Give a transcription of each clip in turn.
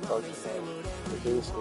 fucking producer.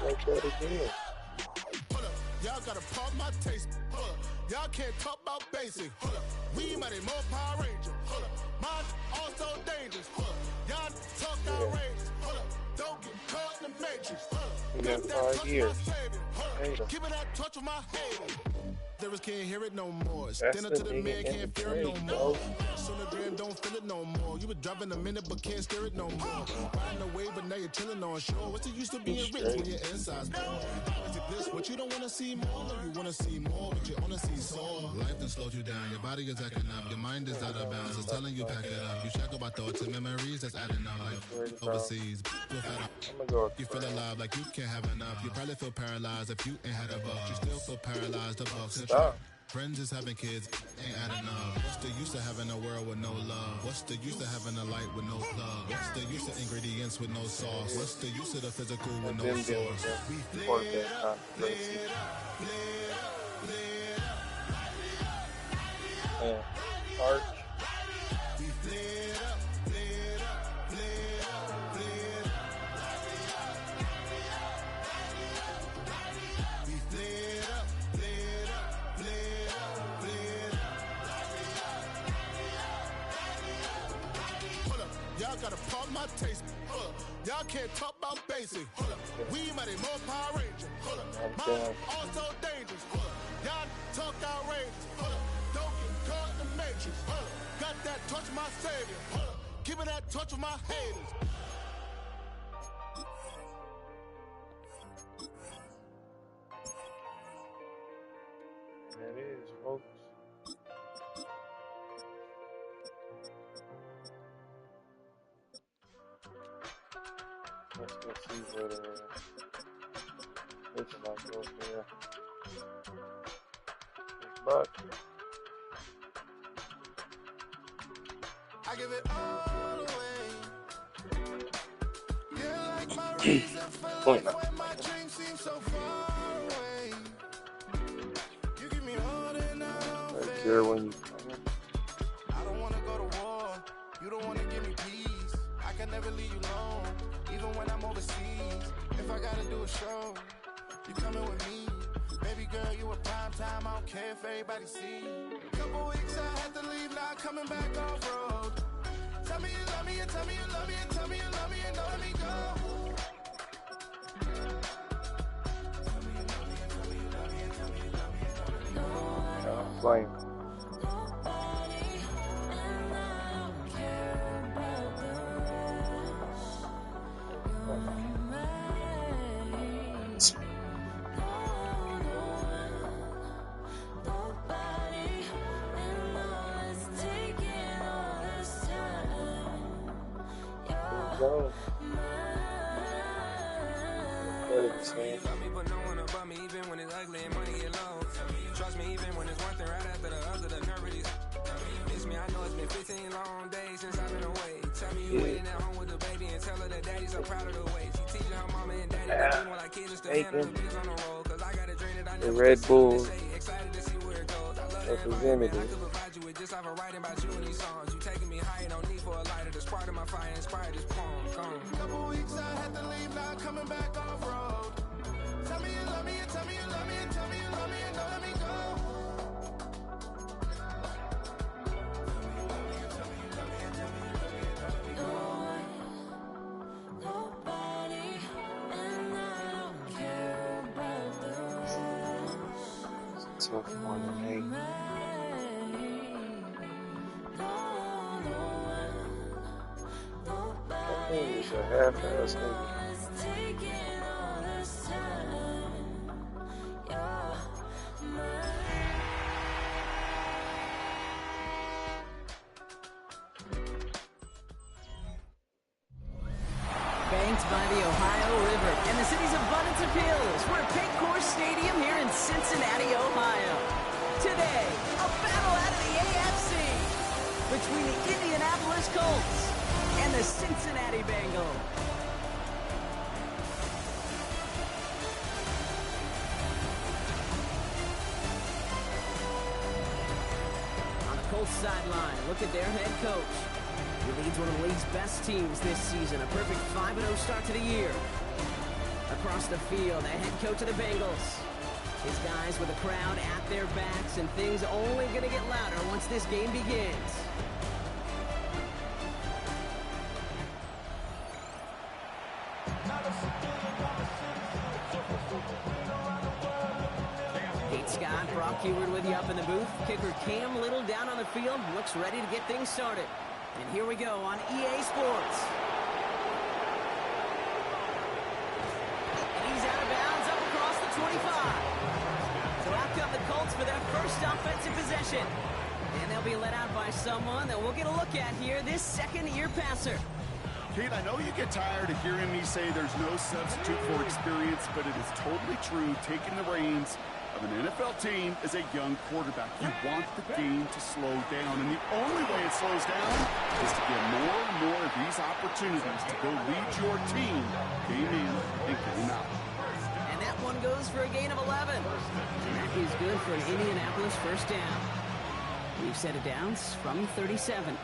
Like that again. Y'all gotta pump my taste. Y'all can't talk about basic. We mighty more Power Ranger. Mine also dangerous. Y'all talk outrageous. Don't get caught in the matrix. We got 5 years. Give it that touch of my head. There can't hear it no more. That's Stand up to the the man, nigga in can't the fear it no trade, more. bro. Sonogram don't feel it no more. You been driving a minute but can't steer it no more. Riding away but now you're chilling on shore. What's the use to being rich when your inside's poor? Is it this what you don't wanna see more? No, you wanna see more, but you wanna see sore. Life done slowed you down. Your body is acting up. Your mind is out of bounds. It's telling you pack it up. You check about thoughts and memories that's adding up. Like overseas, you feel alive like you can't have enough. You probably feel paralyzed if you ain't had a buck. You still feel paralyzed. The bucks and Stop. friends is having kids, ain't adding up. What's the use of having a world with no love? What's the use of having a light with no plug? What's the use of ingredients with no sauce? What's the use of the physical with no source? We fled up, Arch. Y'all gotta pump my taste. Y'all can't talk about basic. We mighty more Power Ranger. Mine also dangerous. Y'all talk outrageous. Don't get caught in the matrix. Got that touch of my savior. Give me that touch of my haters. That is, folks. Let's go see what looking like over there. But I give it all away. You're like my reason for life when my dreams seem so far away. You give me all that I don't care when you come. I don't wanna go to war. You don't wanna give me peace. I can never leave you alone, even when I'm overseas. If I gotta do a show, you coming with me. Baby girl, you a prime time. I don't care if everybody see. Couple weeks I had to leave, now coming back off road. Tell me you love me and tell me you love me and tell me you love me and don't let me go. Playing. Go. Love me, but no one above me, even when it's ugly and money get low. Trust me, even when it's one thing right after the other, the nerve really. Miss me, I know it's been 15 long days since I've been away. Tell me you waiting at home with the baby and tell her that daddy's so proud of the way. She teaching her mama and daddy that be more like kids and still handle the bitch on the road. Cause I got a dream that I never Red Bull. excited to see where it goes. I love representative. I could provide you with just off of writing about you and these songs. You taking me high, no need for a lighter. The spark of my fire inspired this poem. Gone. Couple weeks I had to leave, now coming back off road. Tell me you love me and tell me you love me and tell me you love me and don't let me go. Tough one, that nigga is a half-ass nigga. Banked by the Ohio River and the city's abundance appeals. We're at Paycor Stadium here in Cincinnati, Ohio. Today, a battle out of the AFC between the Indianapolis Colts and the Cincinnati Bengals. On the Colts sideline, look at their head coach. He leads one of the league's best teams this season, a perfect 5-0 start to the year. Across the field, the head coach of the Bengals. His guys with the crowd at their backs, and things only going to get louder once this game begins. Kate Scott, Brock Heward with you up in the booth. Kicker Cam Little down on the field, looks ready to get things started. And here we go on EA Sports. And he's out of bounds up across the 25. So out come the Colts for their first offensive possession. And they'll be let out by someone that we'll get a look at here, this second-year passer. Pete, I know you get tired of hearing me say there's no substitute for experience, but it is totally true. Taking the reins of an NFL team as a young quarterback, you want the game to slow down, and the only way it slows down is to get more and more of these opportunities to go lead your team game in and game out. And that one goes for a gain of 11. And that is good for an Indianapolis first down. We've set it down from 37.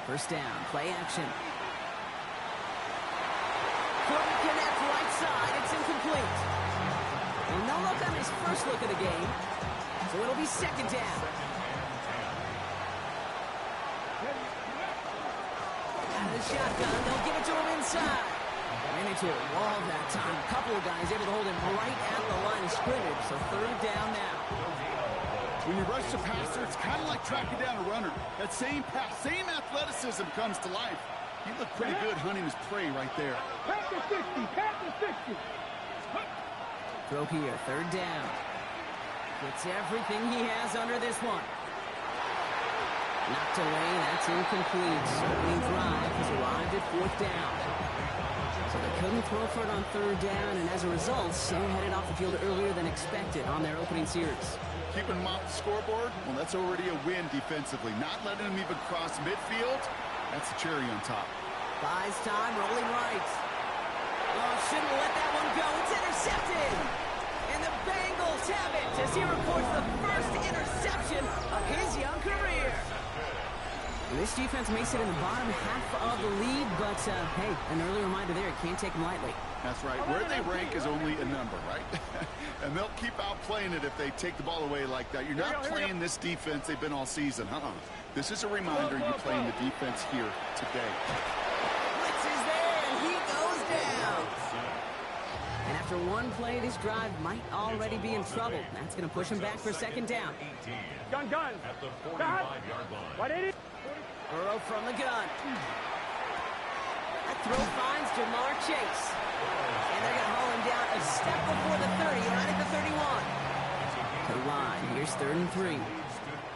First down, play action. Couldn't connect right side, it's incomplete. And no look on his first look of the game, so it'll be second down. Out of the shotgun, they'll give it to him inside. Ran into a wall that time. A couple of guys able to hold him right at the line of scrimmage, so third down now. When you rush the passer, it's kind of like tracking down a runner. That same pass, same athleticism comes to life. He looked pretty good hunting his prey right there. Pass the 60, pass the 60. Throw here, third down. Gets everything he has under this one. Knocked away, that's incomplete. Opening drive has arrived at fourth down. So they couldn't throw for it on third down, and as a result, they're headed off the field earlier than expected on their opening series. Keeping him off the scoreboard, well, that's already a win defensively. Not letting him even cross midfield, that's the cherry on top. Buys time, rolling right. Oh, shouldn't have let that one go. It's intercepted. And the Bengals have it as he reports the first interception of his young career. And this defense may sit in the bottom half of the league, but, hey, an early reminder there, it can't take them lightly. That's right. Where they rank is only a number, right? And they'll keep outplaying it if they take the ball away like that. You're not playing this defense they've been all season. This is a reminder you're playing the defense here today. Blitz is there, and he goes down. And after one play, this drive might already be in trouble. That's going to push him back for second down. Gun. At the 45-yard line. 180. Burrow from the gun. That throw finds Jamar Chase. And they're going to haul him down a step before the 30, right at the 31. To the line. Here's 3rd and 3.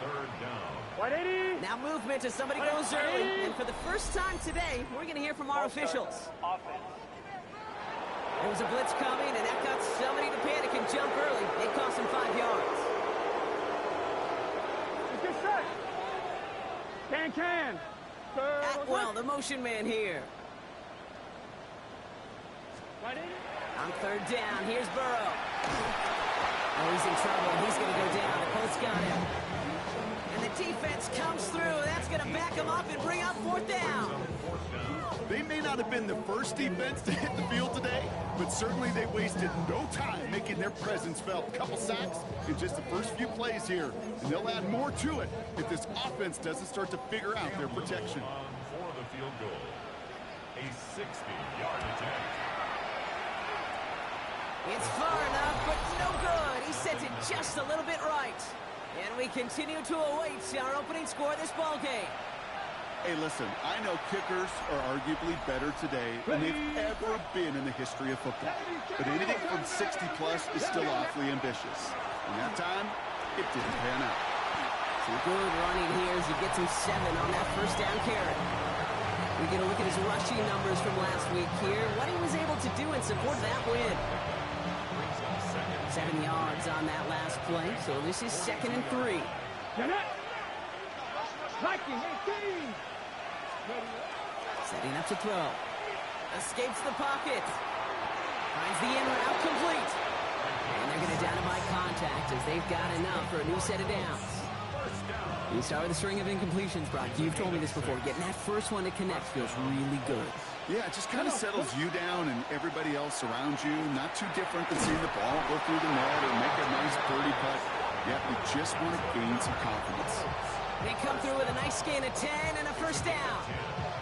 Third down. 180. Now movement as somebody goes early. And for the first time today, we're going to hear from our officials. There was a blitz coming, and that got somebody to panic and jump early. It cost him 5 yards. Good set. Can. Atwell, the motion man here. 180. On third down, here's Burrow. Oh, he's in trouble. He's going to go down. The post got him. And the defense comes through. That's going to back him up and bring up 4th down. They may not have been the first defense to hit the field today, but certainly they wasted no time making their presence felt. A couple sacks in just the first few plays here, and they'll add more to it if this offense doesn't start to figure out their protection. For the field goal, a 60-yard attempt. It's far enough, but no good. He sent it just a little bit right. And we continue to await our opening score of this ball game. Hey, listen, I know kickers are arguably better today than they've ever been in the history of football. But anything from 60-plus is still awfully ambitious. And that time, it didn't pan out. Some good running here as he gets him 7 on that first down carry. We get a look at his rushing numbers from last week here. What he was able to do in support of that win. 7 yards on that last play, so this is 2nd and 3. Setting up to throw. Escapes the pocket. Finds the in route complete. And they're going to down him by contact as they've got enough for a new set of downs. You start with a string of incompletions, Brock. You've told me this before. Getting that first one to connect feels really good. Yeah, it just kind of settles you down and everybody else around you. Not too different than seeing the ball go through the net or make a nice birdie putt. Yeah, we just want to gain some confidence. They come through with a nice gain of 10 and a first down.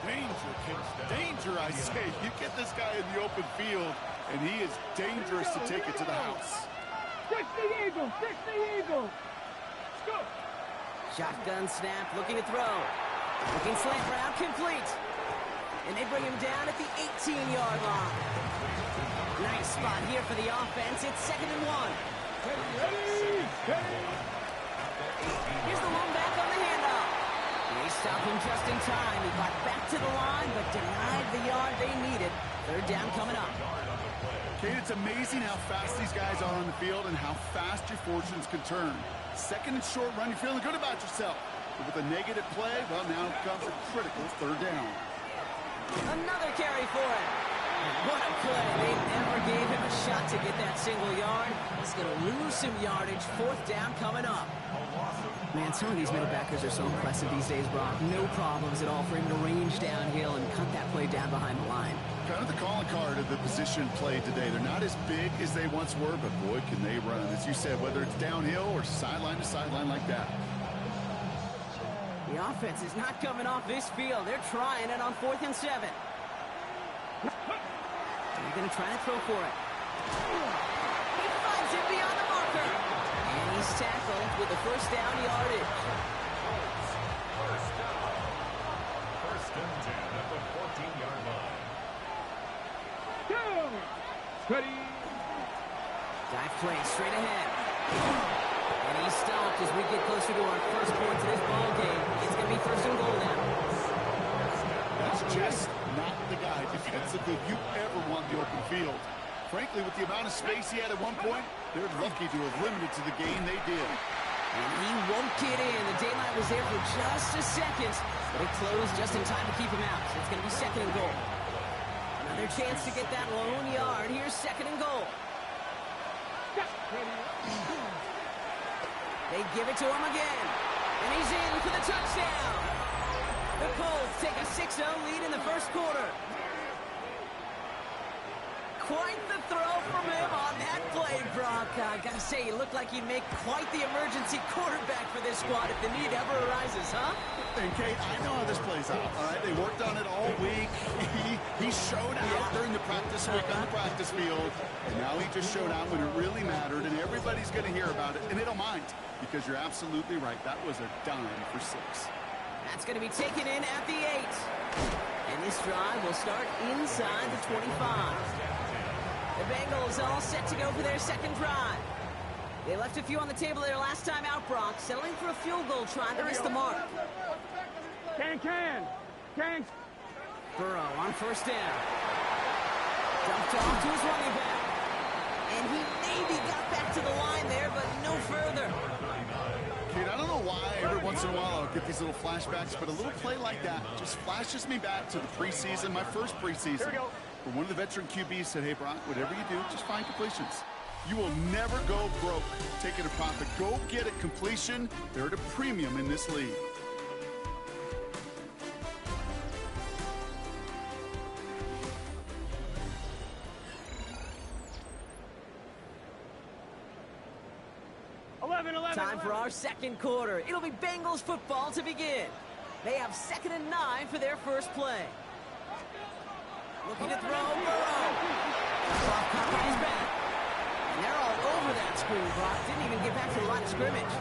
Danger, kids. Danger, I say. You get this guy in the open field, and he is dangerous to take it to the house. 60 Eagles! 60 Eagles! Let's go! Shotgun snap, looking to throw. Looking slant route, complete. And they bring him down at the 18-yard line. Nice spot here for the offense. It's 2nd and 1. Ready! Here's the one back on the handoff. They stop him just in time. He got back to the line, but denied the yard they needed. 3rd down coming up. Kate, it's amazing how fast these guys are on the field and how fast your fortunes can turn. 2nd and short run, you're feeling good about yourself. But with a negative play, well, now comes a critical 3rd down. Another carry for him. What a play. They never gave him a shot to get that single yard. He's going to lose some yardage. 4th down coming up. Man, some of these middle backers are so impressive these days, Brock. No problems at all for him to range downhill and cut that play down behind the line. Kind of the calling card of the position play today. They're not as big as they once were, but boy, can they run. As you said, whether it's downhill or sideline to sideline like that. The offense is not coming off this field. They're trying it on 4th and 7. They're going to try to throw for it. He finds it beyond the marker. And he's tackled with the first down yardage. First and 10 at the 14-yard line. Go! Ready! Dive play straight ahead. And he's stopped as we get closer to our first points of this ball game. It's going to be 1st and goal now. That's just not the guy defensively you ever want the open field. Frankly, with the amount of space he had at one point, they're lucky to have limited to the gain they did. And he won't get in. The daylight was there for just a second, but it closed just in time to keep him out. So it's going to be 2nd and goal. Another chance to get that lone yard. Here's 2nd and goal. They give it to him again. And he's in for the touchdown. The Colts take a 6-0 lead in the first quarter. Quite the throw from him on that play, Brock. I gotta say, he looked like he'd make quite the emergency quarterback for this squad if the need ever arises, huh? And Kate, I know how this plays out, all right? They worked on it all week. He showed out during the practice week on the practice field, and now he just showed out when it really mattered, and everybody's going to hear about it, and they don't mind, because you're absolutely right. That was a dime for 6. That's going to be taken in at the 8. And this drive will start inside the 25. The Bengals all set to go for their 2nd drive. They left a few on the table their last time out, Brock, settling for a field goal try to miss the mark. Can. Burrow on 1st down. Dumped off to his running back. And he maybe got back to the line there, but no further. Kate, I don't know why every once in a while I'll get these little flashbacks, but a little play like that just flashes me back to the preseason, my first preseason. Where one of the veteran QBs said, hey, Brock, whatever you do, just find completions. You will never go broke taking a profit. Go get a completion. They're at a premium in this league. Time for our second quarter. It'll be Bengals football to begin. They have 2nd and 9 for their first play. Looking to throw, Burrow. Brock covering his back. And they're all over that screen. Brock didn't even get back to the line of scrimmage.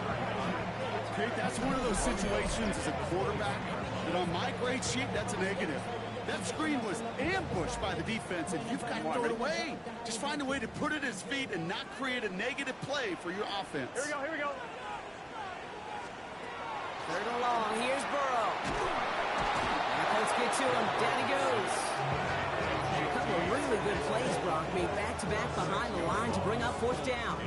Okay, that's one of those situations as a quarterback that on my grade sheet, that's a negative. That screen was ambushed by the defense, and you've got to throw it away. Just find a way to put it at his feet and not create a negative play for your offense. Here we go. 3rd and long. Here's Burrow. And the Colts get to him. Down he goes. And a couple of really good plays, Brock, made back-to-back behind the line to bring up 4th down.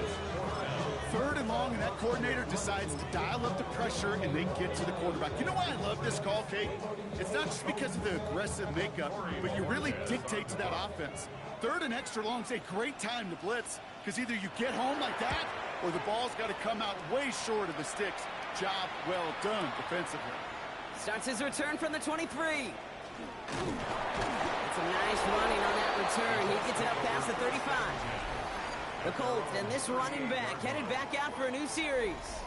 3rd and long, and that coordinator decides to dial up the pressure, and they get to the quarterback. You know why I love this call, Kate? It's not just because of the aggressive makeup, but you really dictate to that offense. 3rd and extra long is a great time to blitz, because either you get home like that, or the ball's got to come out way short of the sticks. Job well done defensively. Starts his return from the 23. It's a nice running on that return. He gets it up past the 35. The Colts and this running back headed back out for a new series.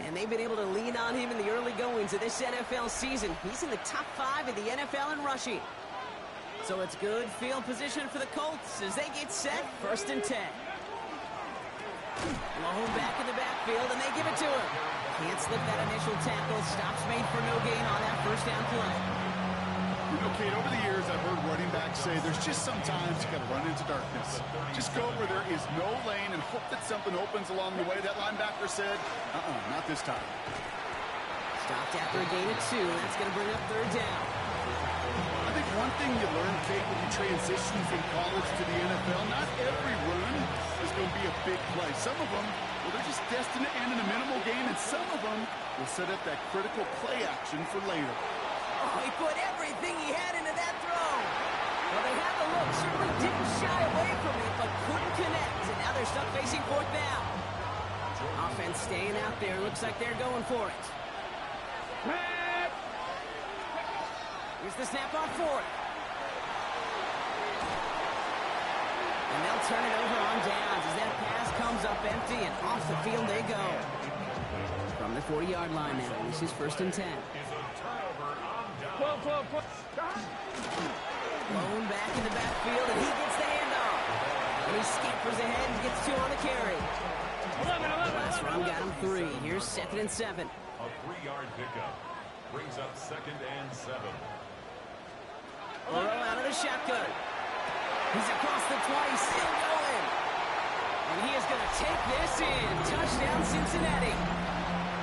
And they've been able to lean on him in the early goings of this NFL season. He's in the top 5 in the NFL in rushing. So it's good field position for the Colts as they get set, 1st and 10. Malone back in the backfield, and they give it to him. Can't slip that initial tackle. Stops made for no gain on that 1st down play. You know, Kate, over the years, I've heard running backs say there's just sometimes you got to run into darkness. Just go where there is no lane and hope that something opens along the way. That linebacker said, not this time. Stopped after a gain of 2, and that's going to bring up 3rd down. I think one thing you learn, Kate, when you transition from college to the NFL, not every run is going to be a big play. Some of them, well, they're just destined to end in a minimal gain, and some of them will set up that critical play action for later. Oh, he put everything he had into that throw. Well, they had the look, certainly didn't shy away from it, but couldn't connect, and now they're stuck facing 4th down. Offense staying out there. Looks like they're going for it. Here's the snap on 4th. And they'll turn it over on downs as that pass comes up empty, and off the field they go. From the 40-yard line now, this is 1st and 10. Blown back in the backfield, and he gets the handoff. And he scampers ahead and gets 2 on the carry. Last run got him 3. Here's 2nd and 7. A 3-yard pickup brings up 2nd and 7. Burrow out of the shotgun. He's across the 20, still going. And he is going to take this in. Touchdown, Cincinnati.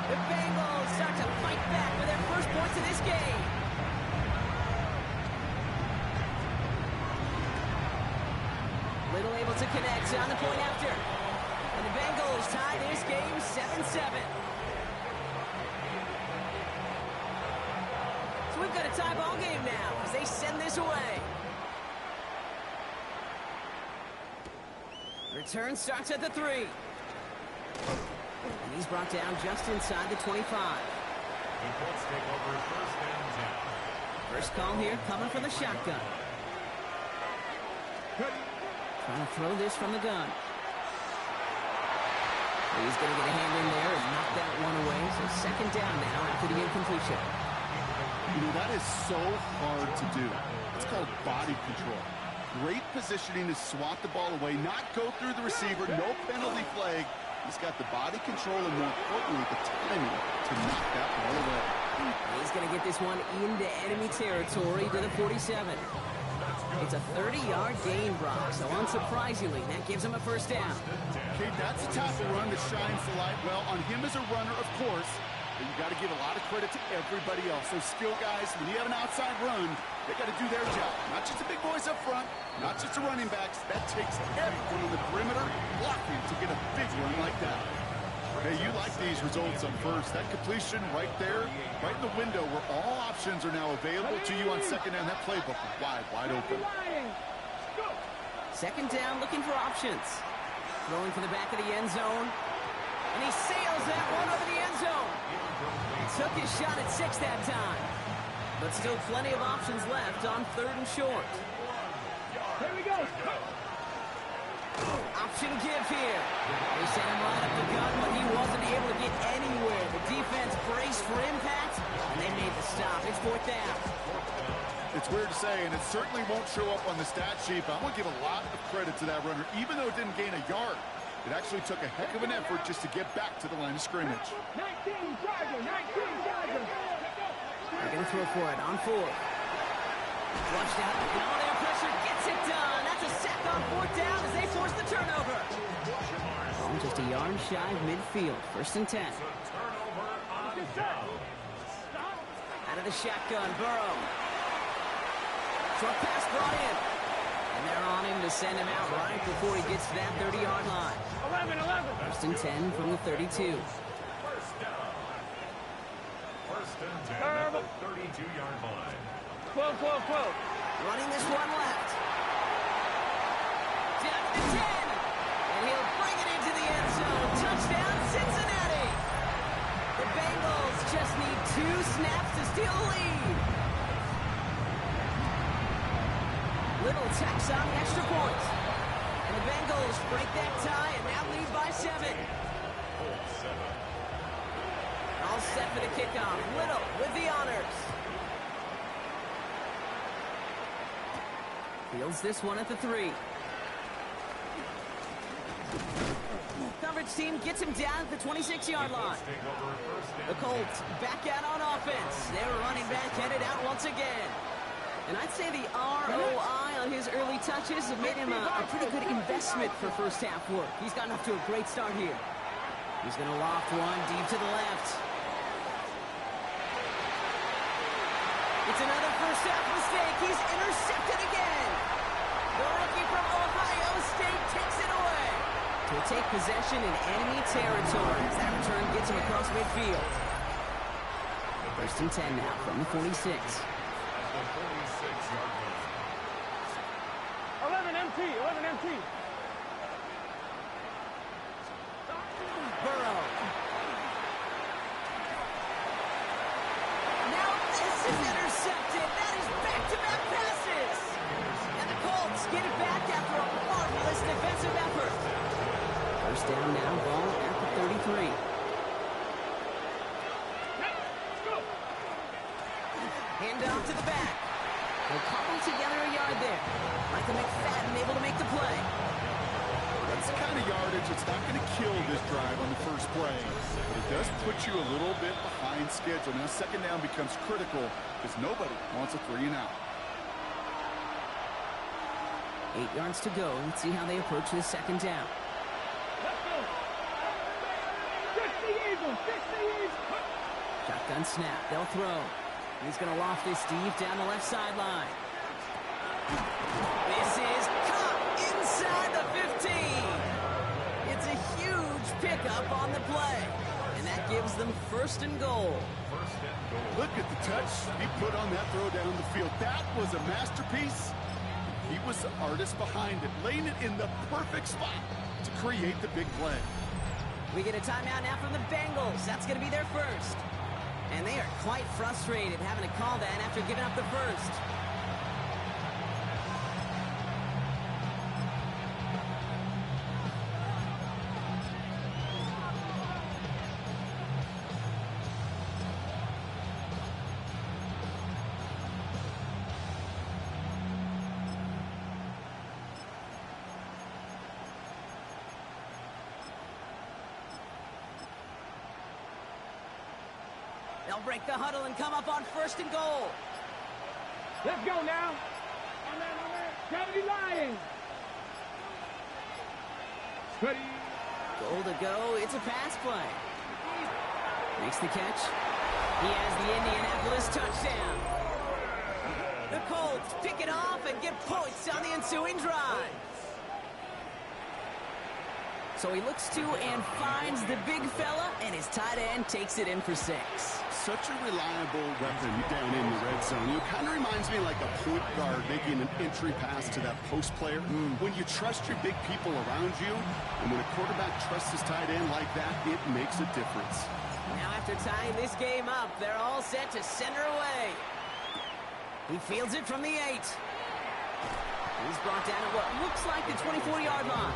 The Bengals start to fight back for their first points of this game. Little able to connect on the point after. And the Bengals tie this game 7-7. So we've got a tie ball game now as they send this away. Return starts at the 3. And he's brought down just inside the 25. The Colts take over 1st and 10. First call here coming from the shotgun. Trying to throw this from the gun. He's going to get a hand in there and knock that one away. So 2nd down now after the incompletion. You know, that is so hard to do. It's called body control. Great positioning to swat the ball away, not go through the receiver, no penalty flag. He's got the body control and, more importantly, the timing to knock that ball away. He's going to get this one into enemy territory to the 47. It's a 30-yard gain, Brock, so unsurprisingly, that gives him a 1st down. Okay, that's the type of run that shines the light well on him as a runner, of course, but you got to give a lot of credit to everybody else. Those skill guys, when you have an outside run, they got to do their job. Not just the big boys up front, not just the running backs. That takes everyone on the perimeter blocking to get a big run like that. Hey, you like these results on 1st. That completion right there, right in the window where all options are now available to you on 2nd down. That playbook wide open. 2nd down, looking for options. Throwing for the back of the end zone. And he sails that one over the end zone. He took his shot at 6 that time. But still plenty of options left on 3rd and short. Here we go. Option give here. They sent him right up the gun, but he wasn't able to get anywhere. The defense braced for impact, and they made the stop. It's 4th down. It's weird to say, and it certainly won't show up on the stat sheet, but I'm going to give a lot of credit to that runner, even though it didn't gain a yard. It actually took a heck of an effort just to get back to the line of scrimmage. 19 Chargers, 19 Chargers. They're going to throw for it on 4th. Flushed out, and all their pressure gets it done. That's a sack on 4th down as they force the turnover. Oh, just a yard shy of midfield. 1st and 10. Out of the shotgun, Burrow. Short pass brought in. And they're on him to send him out right before he gets to that 30-yard line. 11. 1st and 10 from the 32. First and 10 at the 32-yard line. 12. Running this one left. Down to the 10. And he'll bring it into the end zone. Touchdown, Cincinnati. The Bengals just need 2 snaps to steal the lead. Little tacks on the extra point. And the Bengals break that tie and now lead by 7. All set for the kickoff. Little with the honors. Fields this one at the 3. Coverage team gets him down at the 26-yard line. The Colts back out on offense. Their running back headed out once again. And I'd say the ROI on his early touches have made him a pretty good investment for first half work. He's gotten off to a great start here. He's going to loft one deep to the left. It's another first half mistake. He's intercepted again. The rookie from Ohio State takes it away. To take possession in enemy territory as that return gets him across midfield. 1st and 10 now from the 46. 11 MT. Burrow. Now this is intercepted. That is back-to-back passes. And the Colts get it back after a marvelous defensive effort. 1st down now, ball at the 33. Hand off to the back. They'll cobble together a yard there. Michael McFadden able to make the play. That's the kind of yardage that's not going to kill this drive on the first play. But it does put you a little bit behind schedule. Now 2nd down becomes critical because nobody wants a 3 and out. 8 yards to go. Let's see how they approach this 2nd down. Let's go. 60 Eagles. Shotgun snap. They'll throw. He's going to loft this deep down the left sideline. This is caught inside the 15. It's a huge pickup on the play. And that gives them 1st and goal. Look at the touch he put on that throw down the field. That was a masterpiece. He was the artist behind it, laying it in the perfect spot to create the big play. We get a timeout now from the Bengals. That's going to be their 1st. And they are quite frustrated having to call that after giving up the 1st. They'll break the huddle and come up on 1st and goal. Let's go now. On that. Gravity Lions. Ready. Goal to go. It's a pass play. Makes the catch. He has the Indianapolis touchdown. The Colts pick it off and get points on the ensuing drive. So he looks to and finds the big fella, and his tight end takes it in for 6. such a reliable weapon down in the red zone. It kind of reminds me like a point guard making an entry pass to that post player. When you trust your big people around you, and when a quarterback trusts his tight end like that, it makes a difference. Now after tying this game up, they're all set to send her away. He fields it from the 8. He's brought down at what looks like the 24-yard line.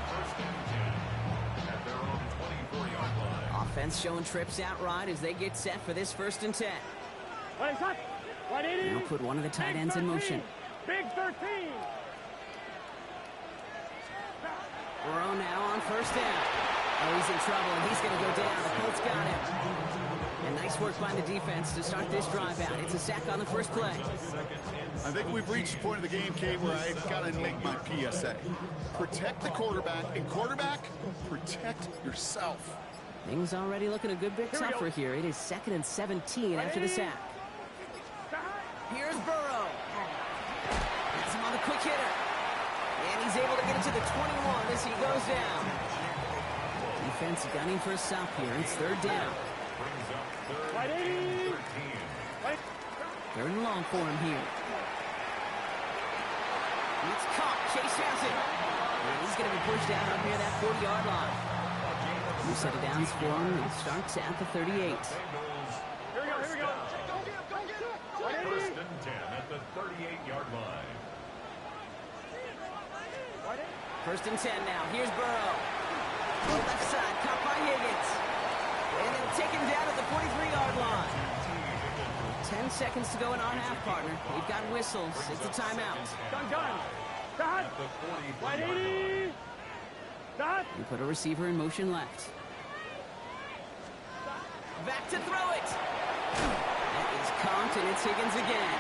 Offense showing trips out right as they get set for this 1st and 10. Now put one of the tight ends in motion. Big 13. Burrow now on 1st down. Oh, he's in trouble, and he's going to go down. The Colts got him. And nice work by the defense to start this drive out. It's a sack on the first play. I think we've reached the point of the game, Kate, where I've got to make my PSA. Protect the quarterback, and quarterback, protect yourself. Things already looking a good bit tougher here. It is 2nd and 17 after the sack. Here's Burrow. Has him on the quick hitter. And he's able to get it to the 21 as he goes down. Defense gunning for a stop here. It's 3rd down. 3rd and long for him here. It's caught. Chase has it. And he's going to be pushed down up near that 40-yard line. New set of downs for him. It starts at the 38. Here we go. 1st and 10 at the 38-yard line. 1st and 10 now. Here's Burrow. Left side, caught by Higgins. And they'll take him down at the 43-yard line. 10 seconds to go in our half, partner. We've got whistles. It's a timeout. Done. Dot. 180. Dot. You put a receiver in motion left. Back to throw it. That is caught, and it's Higgins again.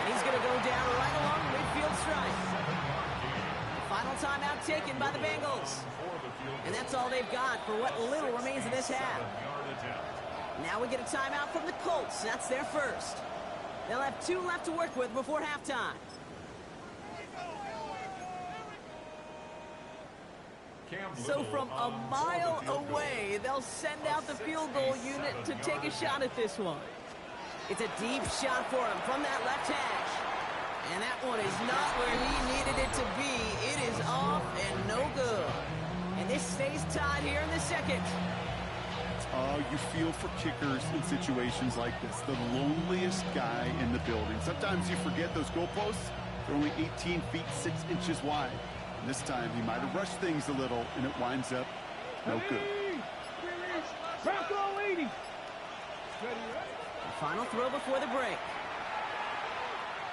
And he's going to go down right along the midfield stripe. Final timeout taken by the Bengals. And that's all they've got for what little remains of this half. Now we get a timeout from the Colts. That's their first. They'll have 2 left to work with before halftime. So from a mile away, they'll send out the field goal unit to take a shot at this one. It's a deep shot for him from that left hash. And that one is not where he needed it to be. It is off and no good. And this stays tied here in the 2nd. Oh, you feel for kickers in situations like this. The loneliest guy in the building. Sometimes you forget those goalposts. They're only 18 feet 6 inches wide. And this time he might have rushed things a little, and it winds up no good. Back all 80. The final throw before the break.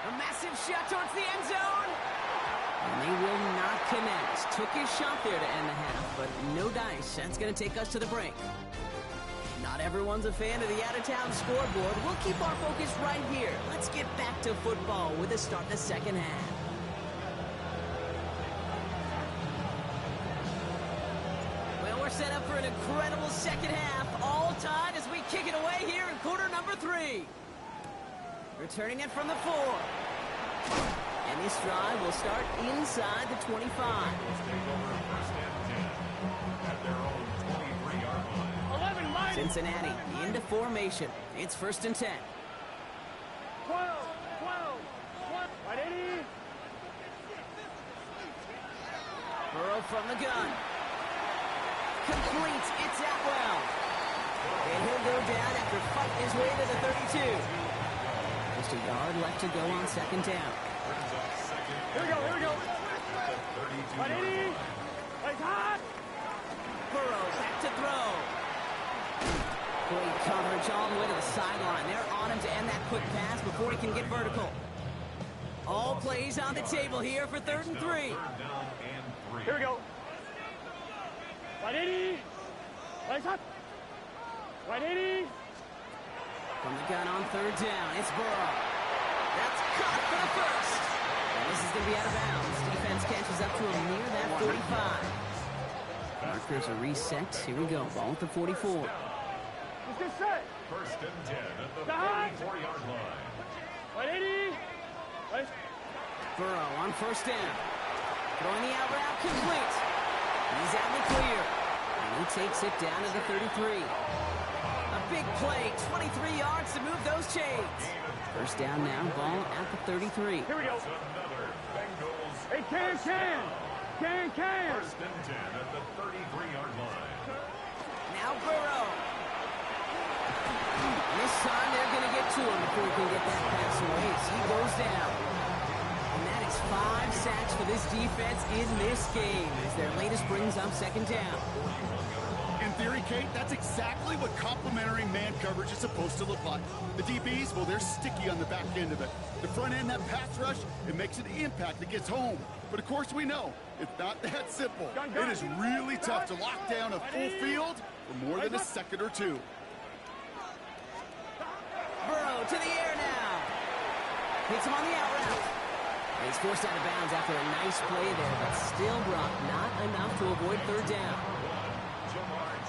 A massive shot towards the end zone. And they will not connect. Took his shot there to end the half, but no dice. That's going to take us to the break. Not everyone's a fan of the out-of-town scoreboard. We'll keep our focus right here. Let's get back to football with a start in the 2nd half. Well, we're set up for an incredible 2nd half. All tied as we kick it away here in quarter number 3. Returning it from the 4. And this drive will start inside the 25. Cincinnati into formation. It's 1st and 10. 12. 180. Burrow from the gun. Complete. It's Atwell. And he'll go down after fighting his way to the 32. Just a yard left to go on 2nd down. Here we go. 180. It's hot. Burrow back to throw. Great coverage all the way to the sideline. They're on him to end that quick pass before he can get vertical. All plays on the table here for 3rd and 3. Here we go. 180. It's hot. 180. From the gun on 3rd down, it's Burrow. That's caught for the first. And this is going to be out of bounds. Defense catches up to him near that 45. Markers are reset. Here we go. Ball at the 44. Let's get set. 1st and 10 at the 34-yard line. 180. Burrow on 1st down. Throwing the out route complete. He's out in the clear. And he takes it down to the 33. A big play. 23 yards to move those chains. First down now, ball at the 33. Here we go. Another Bengals. Hey, can. First and 10 at the 33-yard line. Now Burrow. And this time they're going to get to him before he can get that pass away. So he goes down. And that is 5 sacks for this defense in this game as their latest brings up second down. In theory, Kate, that's exactly what complementary man coverage is supposed to look like. The DBs, well, they're sticky on the back end of it. The front end, that pass rush, it makes an impact that gets home. But of course we know, it's not that simple. It is really tough to lock down a full field for more than a second or two. Burrow to the air now. Hits him on the out route. He's forced out of bounds after a nice play there, but still, Brock, not enough to avoid third down.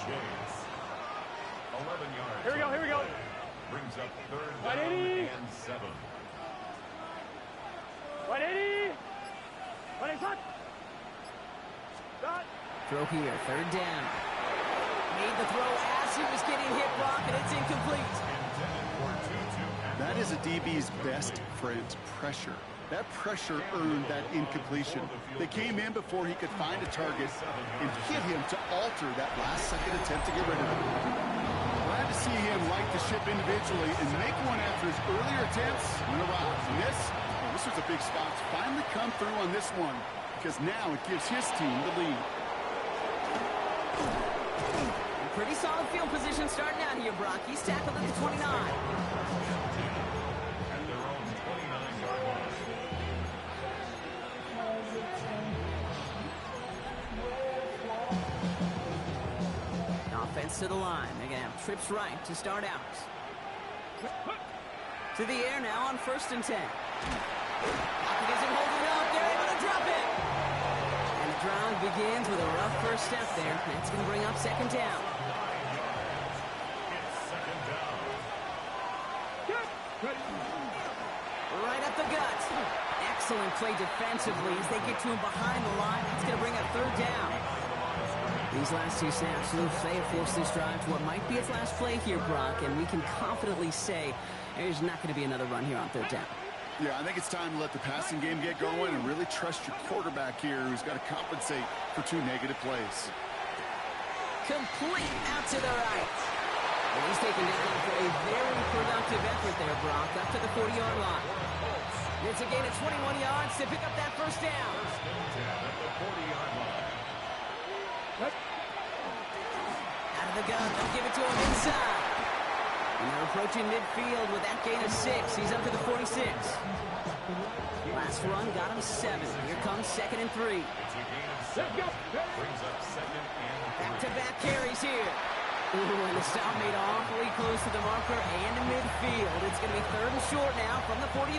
Chase. 11 yards. Here we go. Brings up third down and 7. 180. 180. Stop. Throw here, third down. Made the throw as he was getting hit, Brock, and it's incomplete. That is a DB's best friend, pressure. That pressure earned that incompletion. They came in before he could find a target and hit him to alter that last-second attempt to get rid of it. Glad to see him right the ship individually and make one after his earlier attempts went awry. And this was a big spot to finally come through on this one because now it gives his team the lead. Pretty solid field position starting out here, Brock. He's tackled at the 29. Offense to the line. They're going to have trips right to start out. To the air now on 1st and 10. Pocket isn't holding up. They're able to drop it. And the drive begins with a rough first step there. That's going to bring up second down. Right up the gut. Excellent play defensively as they get to him behind the line. That's going to bring up third down. These last 2 snaps will say force this drive to what might be its last play here, Brock, and we can confidently say there's not going to be another run here on third down. Yeah, I think it's time to let the passing game get going and really trust your quarterback here who's got to compensate for 2 negative plays. Complete out to the right. And he's taken down for a very productive effort there, Brock, up to the 40-yard line. It's a gain of 21 yards to pick up that first down. Out of the gun, they'll give it to him inside. And they're approaching midfield with that gain of 6. He's up to the 46. Last run got him 7. Here comes 2nd and 3. Let's go. Back-to-back carries here. Ooh, and the stop made awfully close to the marker and in midfield. It's going to be 3rd and short now from the 49.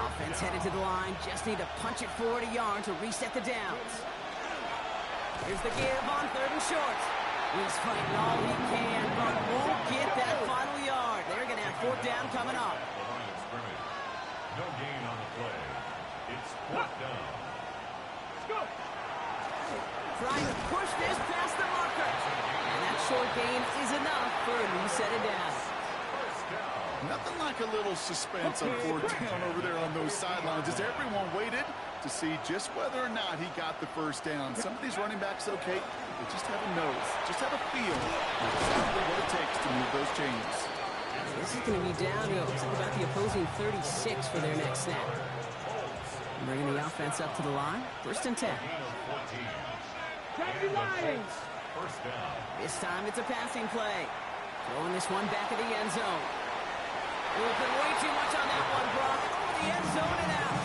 Offense headed to the line. Just need to punch it forward a yard to reset the downs. Here's the give on 3rd and short. He's fighting all he can, but won't get that final yard. They're going to have 4th down coming up. No gain on the play. It's 4th down. Let's go. Trying to push this past the marker. And that short gain is enough for a new set of downs. Nothing like a little suspense on 4th down over there on those sidelines as everyone waited to see just whether or not he got the first down. Some of these running backs, okay, they just have a nose, just have a feel for exactly what it takes to move those chains. This is going to be down to about the opposing 36 for their next snap. Bringing the offense up to the line. 1st and 10. First down. This time it's a passing play. Throwing this one back of the end zone. Open way too much on that one, Brock. Over the end zone and out.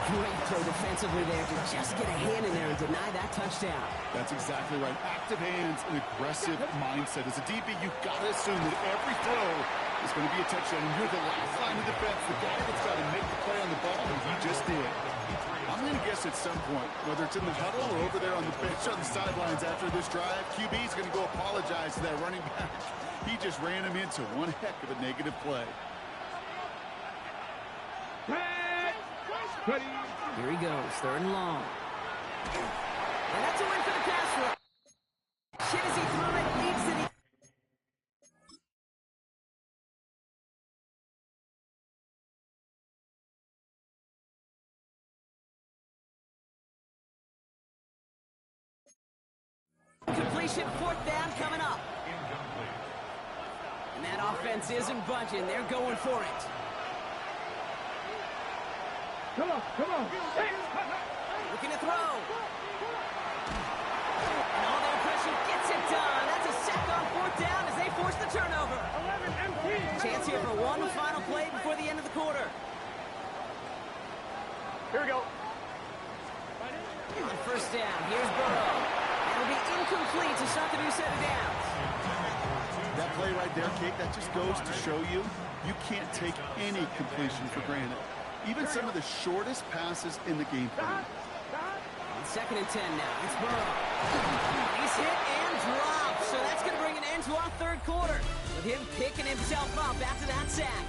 Great throw defensively there to just get a hand in there and deny that touchdown. That's exactly right. Active hands and aggressive mindset. As a DB, you've got to assume that every throw is going to be a touchdown. And you're the last line of defense, the guy that's got to make the play on the ball, and he just did. I'm going to guess at some point, whether it's in the huddle or over there on the bench on the sidelines after this drive, QB's going to go apologize to that running back. He just ran him into one heck of a negative play. Here he goes, 3rd and long. And that's a win for the pass rush. situation. 4th down coming up. And that offense isn't budging. They're going for it. Come on, come on. Hey. Looking to throw. And all their pressure gets it done. That's a sack on 4th down as they force the turnover. 11 empty. Chance here for one final play before the end of the quarter. Here we go. On 1st down, here's Burrow. It'll be incomplete to start the new set of downs. That play right there, Kate, that just goes to show you can't take any completion for granted. Even some of the shortest passes in the game plan. On 2nd and 10 now, it's Burrow. He's hit and dropped, so that's going to bring an end to our 3rd quarter with him picking himself up after that sack.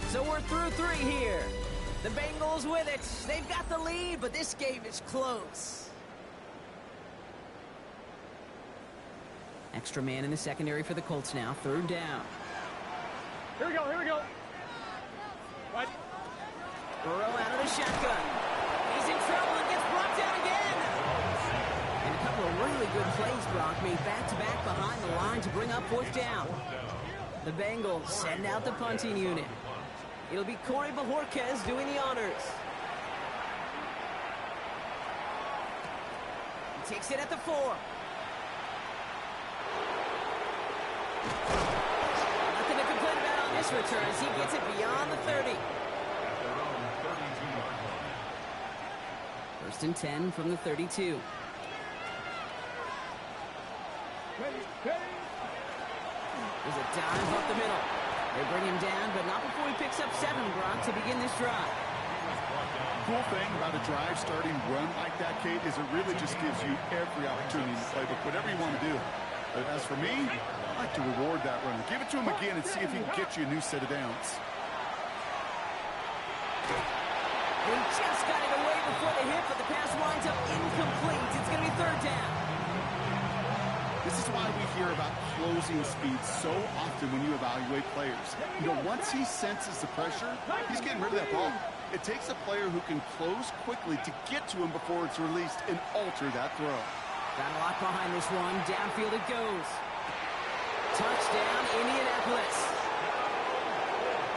So we're through 3 here. The Bengals with it. They've got the lead, but this game is close. Extra man in the secondary for the Colts now. 3rd down. Here we go, here we go. Right. Burrow out of the shotgun. He's in trouble and gets brought down again. And a couple of really good plays, Brock, made back-to-back behind the line to bring up 4th down. The Bengals send out the punting unit. It'll be Corey Bajorquez doing the honors. He takes it at the 4. Nothing to complain about on this return as he gets it beyond the 30. 1st and 10 from the 32. There's a dive up the middle. They bring him down, but not before he picks up 7, Brock, to begin this drive. Cool thing about a drive starting run like that, Kate, is it really just gives you every opportunity in the playbook, whatever you want to do. But as for me, I like to reward that runner. Give it to him again and see if he can get you a new set of downs. They just got it away before the hit, but the pass winds up incomplete. It's going to be 3rd down. This is why we hear about closing speed so often when you evaluate players. You know, once he senses the pressure, he's getting rid of that ball. It takes a player who can close quickly to get to him before it's released and alter that throw. Got a lot behind this one. Downfield it goes. Touchdown, Indianapolis.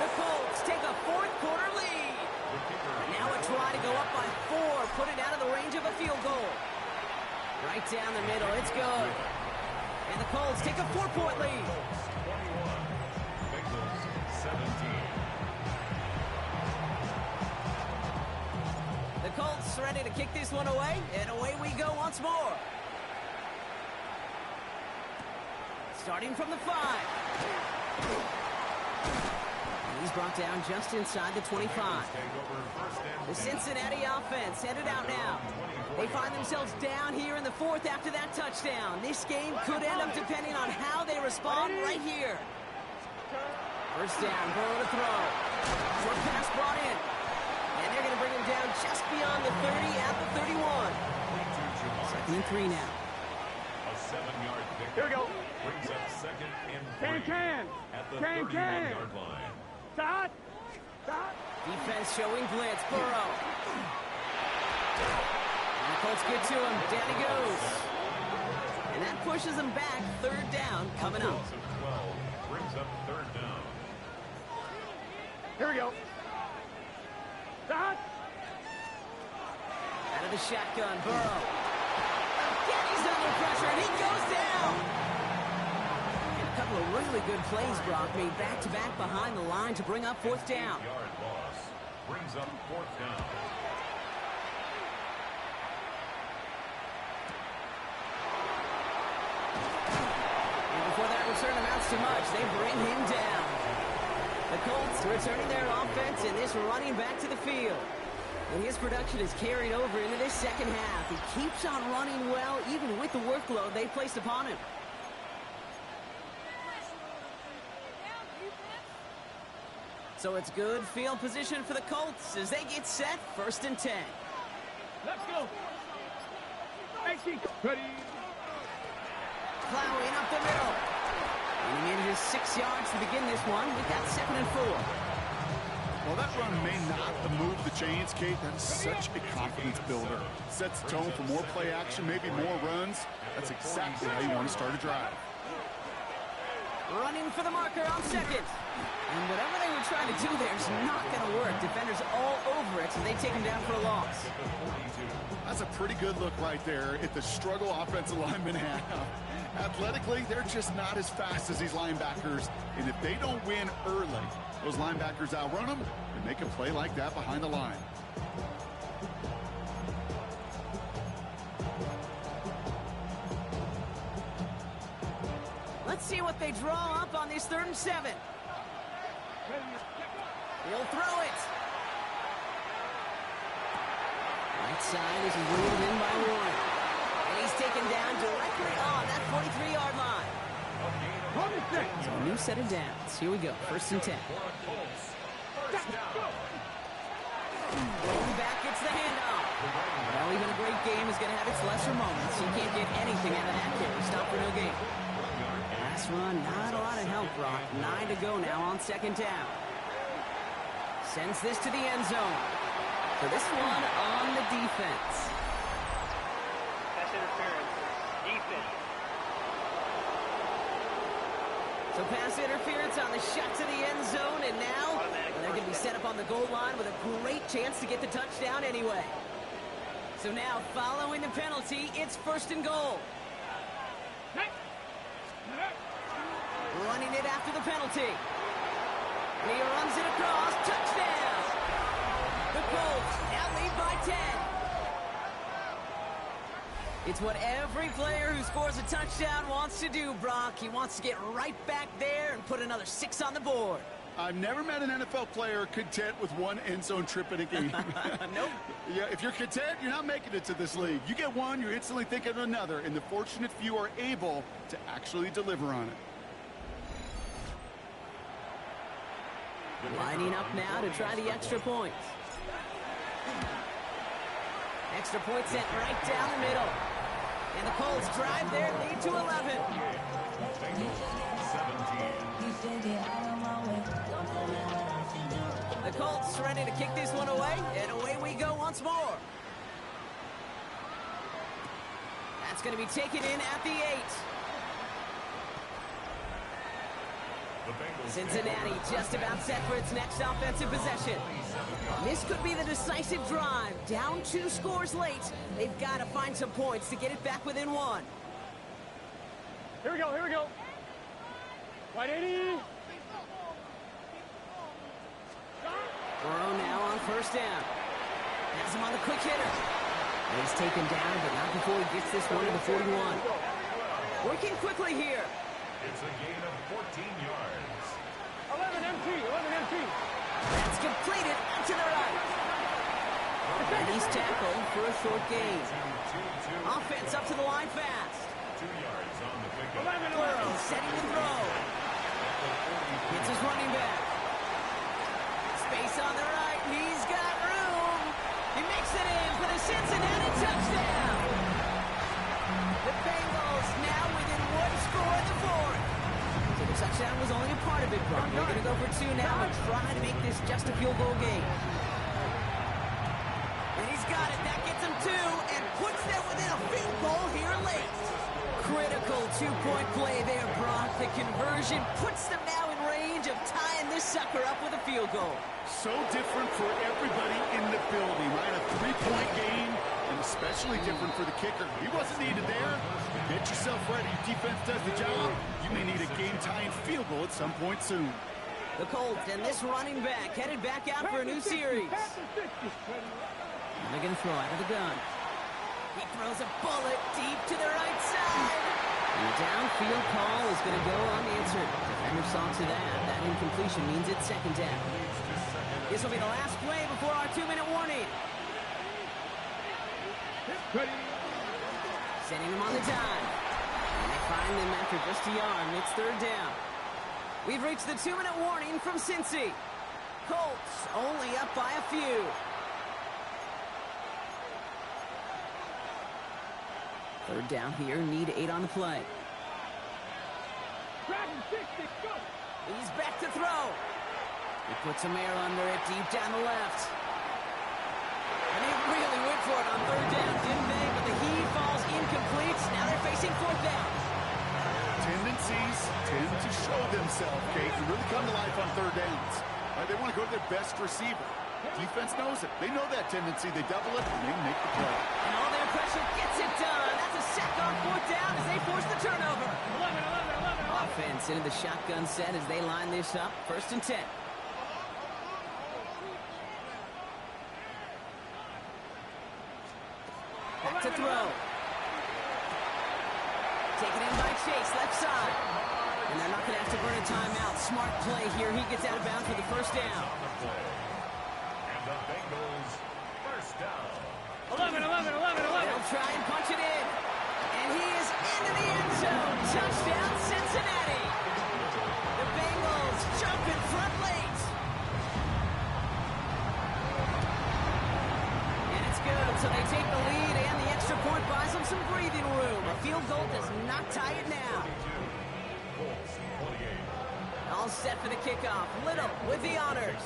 The Colts take a 4th quarter lead. And now a try to go up by 4. Put it out of the range of a field goal. Right down the middle. It's good. And the Colts take a 4-point lead. 21. Bengals 17. The Colts ready to kick this one away. And away we go once more. Starting from the 5. And he's brought down just inside the 25. The Cincinnati offense headed out now. They find themselves down here in the 4th after that touchdown. This game could end up depending on how they respond right here. 1st down, Burrow to throw. Short pass brought in. And they're going to bring him down just beyond the 30 at the 31. 2nd and 3 now. A 7-yard pick. Here we go. Brings up 2nd and 3 Can. at the 31-yard line. Stop. Stop. Defense showing blitz. Burrow. And the Colts get to him. Down he goes. And that pushes him back. 3rd down coming up. 12 brings up 3rd down. Here we go. Stop. Out of the shotgun, Burrow. Again, he's under pressure, and he goes down. And a couple of really good plays, Brock, made back-to-back behind the line to bring up 4th down. 8-yard loss brings up 4th down. And before that return amounts to much, they bring him down. The Colts returning their offense and this running back to the field. And his production is carried over into this 2nd half. He keeps on running well, even with the workload they placed upon him. So it's good field position for the Colts as they get set. 1st and 10. Let's go. Ready. Plowing up the middle. And he manages 6 yards to begin this one with that 2nd and 4. Well, that run may not have moved the chains, Kate. That is such a confidence builder. Sets the tone for more play action, maybe more runs. That's That's exactly how you want to start a drive. Running for the marker on second. And whatever they were trying to do there is not going to work. Defenders all over it, so they take him down for a loss. That's a pretty good look right there at the struggle offensive linemen have. Athletically, they're just not as fast as these linebackers. And if they don't win early, those linebackers outrun them and make a play like that behind the line. Let's see what they draw up on this 3rd and 7. He'll throw it. Right side is wheeled in by Warren. And he's taken down directly on that 43-yard line. So a new set of downs. Here we go. 1st and 10. Going back, gets the handoff. Well, even a great game is going to have its lesser moments. You can't get anything out of that carry. Stop for no gain. Last run, not a lot of help, Brock. 9 to go now on 2nd down. Sends this to the end zone. So this one on the defense. Pass interference. Defense. So pass interference on the shot to the end zone, and now they're going to be set up on the goal line with a great chance to get the touchdown anyway. So now, following the penalty, it's 1st and goal. Running it after the penalty. And he runs it across. Touchdown! The Colts now lead by 10. It's what every player who scores a touchdown wants to do, Brock. He wants to get right back there and put another 6 on the board. I've never met an NFL player content with one end zone trip in a game. Nope. Yeah, if you're content, you're not making it to this league. You get one, you're instantly thinking of another, and the fortunate few are able to actually deliver on it. Lining up now to try the extra point. Extra point sent right down the middle. And the Colts drive their lead to 11. The Colts ready to kick this one away, and away we go once more. That's going to be taken in at the 8. Cincinnati just about set for its next offensive possession. This could be the decisive drive. Down 2 scores late. They've got to find some points to get it back within 1. Here we go, here we go. White 80. Burrow now on 1st down. Has him on the quick hitter. He's taken down, but not before he gets this one to the 41. Working quickly here. It's a gain of 14 yards. 11 MT. That's completed out to the right. And he's tackled for a short gain. Offense up to the line fast. 2 yards on the pickup. Burrow setting the throw. Hits his running back. Space on the right. He's got room. He makes it in for the Cincinnati touchdown. The Bengals now within 1 score in the 4th. So the touchdown was only a part of it, Brock. They're going to go for 2 now and try to make this just a field goal game. And he's got it. That gets him 2 and puts them within a field goal here late. Critical 2-point play there, Brock. The conversion puts them now in range of tying this sucker up with a field goal. So different for everybody in the building, right? A 3-point game, and especially different for the kicker. He wasn't needed there. Get yourself ready. Defense does the job. You may need a game-tying field goal at some point soon. The Colts and this running back headed back out for a new series. They're going to throw out of the gun. He throws a bullet deep to the right side. And the downfield call is going to go unanswered. Defender saw to that. That incompletion means it's 2nd down. This will be the last play before our 2-minute warning. Sending them on the dive. And they find them after just a yard. And it's 3rd down. We've reached the 2-minute warning from Cincy. Colts only up by a few. 3rd down here. Need 8 on the play. He's back to throw. He puts some air under it deep down the left. And he really went for it on 3rd down, didn't they? But the heave falls incomplete. Now they're facing 4th offense tend to show themselves, Kate, and really come to life on third downs. Right? They want to go to their best receiver. Defense knows it. They know that tendency. They double it, and they make the play. And all their pressure gets it done. That's a sack on fourth down as they force the turnover. 11. Offense into the shotgun set as they line this up. 1st and 10. Back to throw. Taken in by Chase, left side. And they're not going to have to burn a timeout. Smart play here. He gets out of bounds for the 1st down. And the Bengals, 1st down. 11. They'll try and punch it in. And he is into the end zone. Touchdown, Cincinnati. The Bengals jump in front late. And it's good. So they take the lead, and the extra point buys them some breathing room. A field goal does not tie it now. Colts, 28. All set for the kickoff. Little with the honors.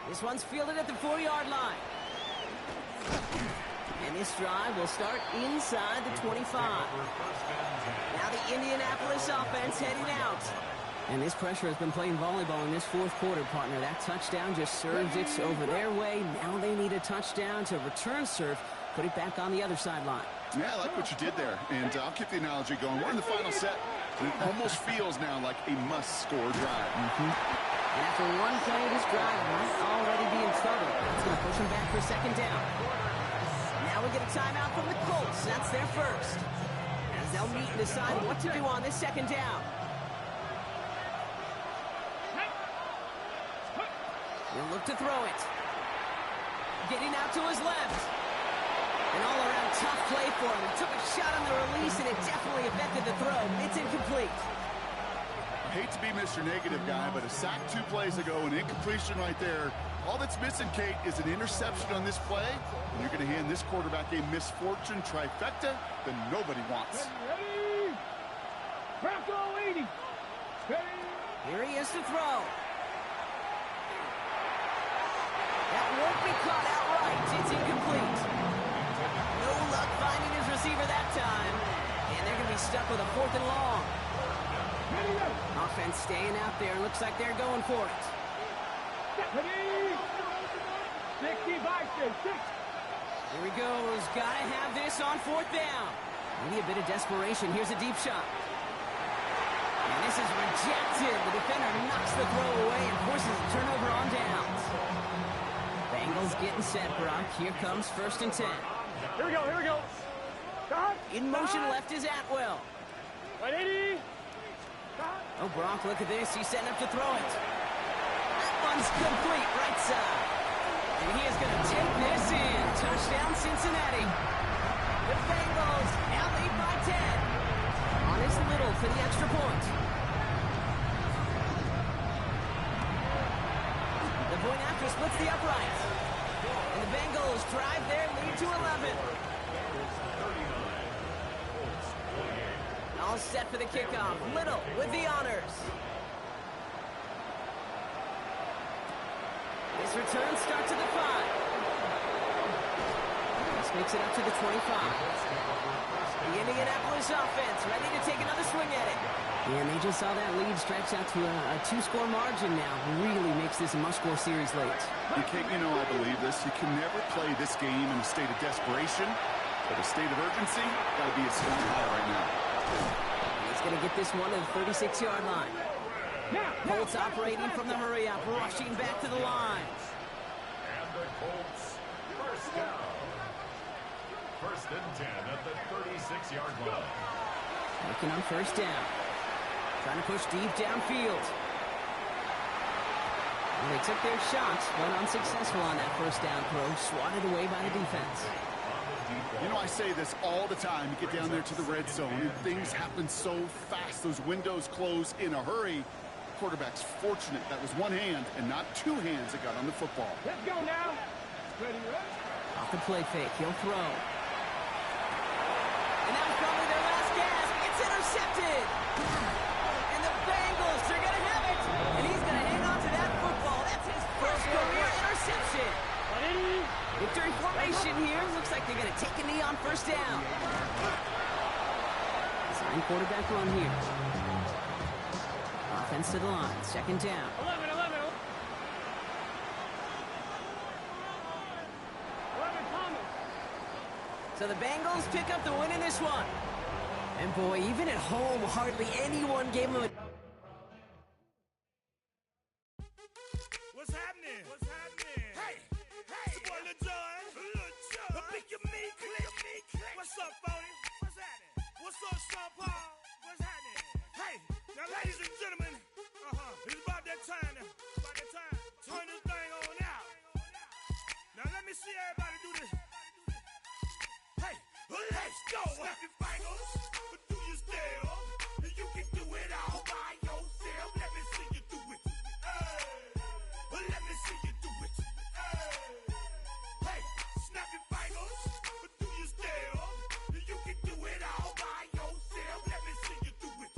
This one's fielded at the 4-yard line. And this drive will start inside the 25. Now the Indianapolis offense heading out. And this pressure has been playing volleyball in this 4th quarter, partner. That touchdown just served it over their way. Now they need a touchdown to return serve, put it back on the other sideline. Yeah, I like what you did there. And I'll keep the analogy going. We're in the final set. And it almost feels now like a must-score drive. And after one play, this drive might already be in trouble. It's going to push them back for 2nd down. Now we get a timeout from the Colts. That's their first. As they'll meet and decide what to do on this 2nd down. He'll look to throw it. Getting out to his left. An all-around tough play for him. He took a shot on the release, and it definitely affected the throw. It's incomplete. I hate to be Mr. Negative guy, but a sack 2 plays ago, an incompletion right there. All that's missing, Kate, is an interception on this play. And you're going to hand this quarterback a misfortune trifecta that nobody wants. Ready? Bronco 80. Ready? Here he is to throw. That won't be caught outright. It's incomplete. No luck finding his receiver that time. And they're going to be stuck with a 4th and long. Offense staying out there. Looks like they're going for it. Ready? 60 by 6. Here he goes. Got to have this on 4th down. Maybe a bit of desperation. Here's a deep shot. And this is rejected. The defender knocks the throw away and forces a turnover on downs. Bengals getting set, Brock. Here comes 1st and 10. Here we go. Stop. In motion left is Atwell. 180. Oh, Brock, look at this. He's setting up to throw it. That one's complete, right side. And he is going to take this in. Touchdown, Cincinnati. The Bengals now lead by 10. On his Little for the extra point. The point after splits the upright. And the Bengals drive their lead to 11. All set for the kickoff. Little with the honors. This return starts at the 5. This makes it up to the 25. The Indianapolis offense ready to take another swing at it. And they just saw that lead stretch out to a 2-score margin now. Really makes this a must-score series late. And Kate, you know I believe this. You can never play this game in a state of desperation, but a state of urgency got to be a sky high right now. And he's going to get this one to the 36-yard line. Colts operating from the hurry-up, rushing back to the line. And the Colts, 1st down. 1st and 10 at the 36-yard line. Looking on 1st down. Trying to push deep downfield. And they took their shots, but unsuccessful on that 1st down throw, swatted away by the defense. You know, I say this all the time. You get down there to the red zone, and things happen so fast. Those windows close in a hurry. Quarterback's fortunate that was one hand and not 2 hands that got on the football. Let's go now. Ready? Off the play fake, he'll throw. And that was probably their last gasp. It's intercepted. And the Bengals are going to have it. And he's going to hang on to that football. That's his first career interception. Victory formation here. Looks like they're going to take a knee on 1st down. Assigned quarterback run here. Offense to the line. Second down. 11. 11 Thomas. So the Bengals pick up the win in this one. And boy, even at home, hardly anyone gave them a... What's happening? What's happening? Hey, it's your boy Lil Jon. Pick your meat click. What's up, Phony? What's happening? What's up, Sean Paul? What's happening? Hey, now ladies and gentlemen, it's about that time. Turn this thing on out. Now let me see everybody do this. Hey, let's go. Snap your fingers, but do you still? You can do it all by yourself. Let me see you do it. Let me see you do it. Hey, snap your fingers, but do you still? You can do it all by yourself. Let me see you do it.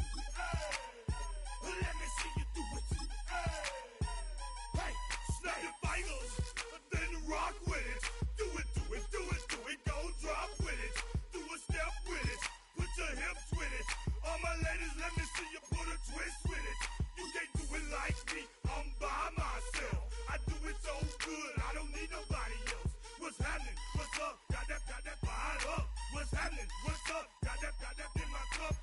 Let me see you do it. Hey, snap your fingers, then rock with it. Do it, do it, do it, do it. Go drop with it. Do a step with it. Put your hips with it. All my ladies, let me see you put a twist with it. You can't do it like me. I'm by myself. I do it so good. I don't need nobody else. What's happening? What's up? Got that fired up. What's happening? What's up? Got that in my cup.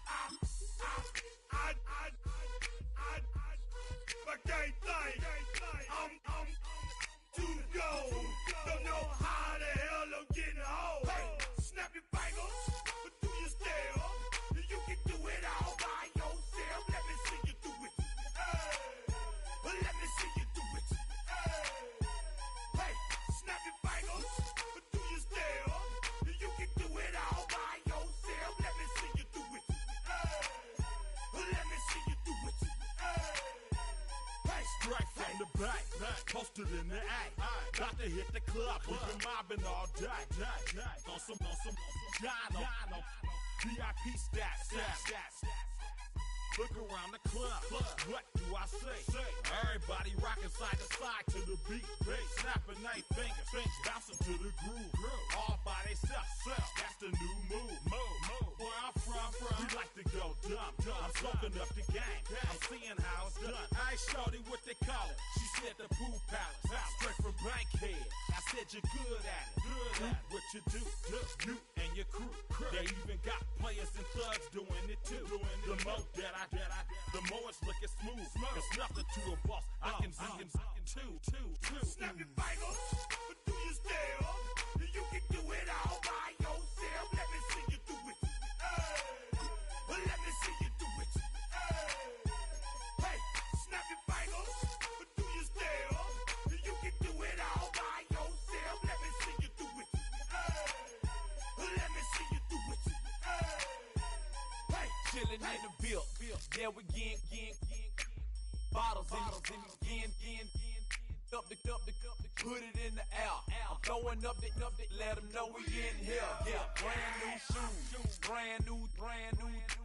I can't think. I'm too go. Don't know how the hell I'm getting home. Hey, snap your fingers, but do you still? You can do it all by yourself. Let me see you do it. Let me see you do it. Hey, snap your fingers, but do you still? You can do it all by yourself. Let me see you do it. Let me see you do it. Hey, straight from the back, posted in the act. About to hit the club, we've been mobbing all day. On some John, VIP stats. Look around the club, what do I say? Everybody rocking side to side to the beat. Snapping their fingers, bouncing to the groove. All by themselves, that's the new move. Where I'm from, we like to go dumb. I'm soaking up the game, I'm seeing how it's done. I ain't shorty what they call it. She said the pool palace, straight from Bankhead. I said you're good at it. What you do, you and your crew. They even got players and thugs doing it too. The more that the more it's looking smooth. It's nothing to a boss. I can see him two. Snap your fingers, but do you still? You can do it all by yourself. Let me see you do it. Let me see you do it. Hey, snap your fingers, but do you still? You can do it all by yourself. Let me see you do it. Let me see you do it. Hey, Chillin' in the bill. Yeah, we again. Bottles in again. Up the put it in the air. I'm throwing up the, let them know we in here. Yeah, brand new shoes, brand new.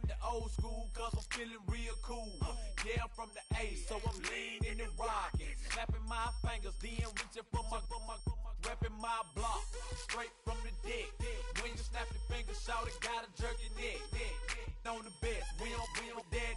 The old school, cause I'm feeling real cool. Yeah, I'm from the A, so I'm leaning and rocking. Snapping my fingers, then reaching for my repping my block. Straight from the deck. When you snap your fingers, shout it, gotta jerk your neck. On the best, we don't dead.